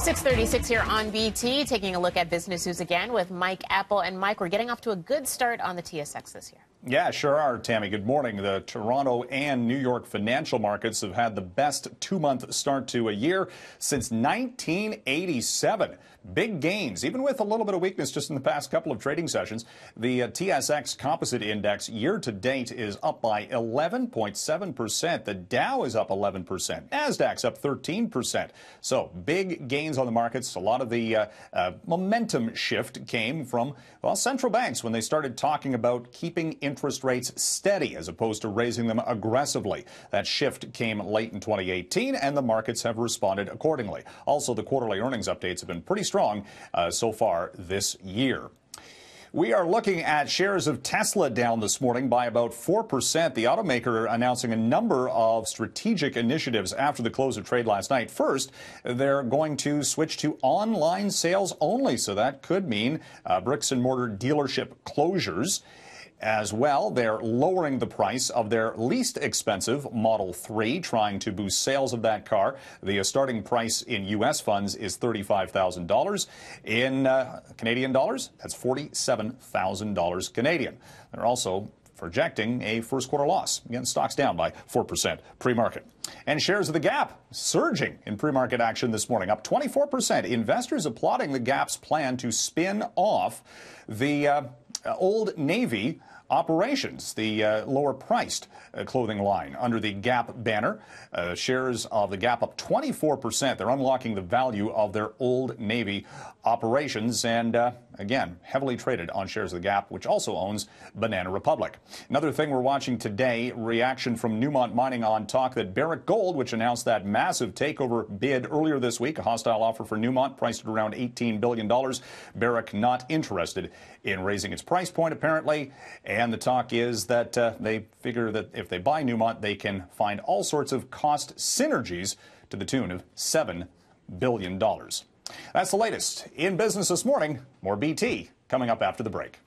6:36 here on BT, taking a look at business news again with Mike Eppel. And Mike, we're getting off to a good start on the TSX this year. Yeah, sure are, Tammy. Good morning. The Toronto and New York financial markets have had the best two-month start to a year since 1987. Big gains, even with a little bit of weakness just in the past couple of trading sessions. The TSX Composite Index year-to-date is up by 11.7%. The Dow is up 11%. Nasdaq's up 13%. So big gains on the markets. A lot of the momentum shift came from, well, central banks when they started talking about keeping interest rates steady as opposed to raising them aggressively. That shift came late in 2018, and the markets have responded accordingly. Also, the quarterly earnings updates have been pretty strong so far this year. We are looking at shares of Tesla down this morning by about 4%. The automaker announcing a number of strategic initiatives after the close of trade last night. First, they're going to switch to online sales only, so that could mean bricks and mortar dealership closures. As well, they're lowering the price of their least expensive Model 3, trying to boost sales of that car. The starting price in U.S. funds is $35,000. In Canadian dollars, that's $47,000 Canadian. They're also projecting a first quarter loss. Again, stocks down by 4% pre-market. And shares of the Gap surging in pre-market action this morning, up 24%. Investors applauding the Gap's plan to spin off the Old Navy operations, the lower-priced clothing line under the Gap banner. Shares of the Gap up 24%. They're unlocking the value of their Old Navy operations and, again, heavily traded on shares of the Gap, which also owns Banana Republic. Another thing we're watching today, reaction from Newmont Mining on talk that Barrick Gold, which announced that massive takeover bid earlier this week, a hostile offer for Newmont priced at around $18 billion. Barrick not interested in raising its price point, apparently. And the talk is that they figure that if they buy Newmont, they can find all sorts of cost synergies to the tune of $7 billion. That's the latest in business this morning. More BT coming up after the break.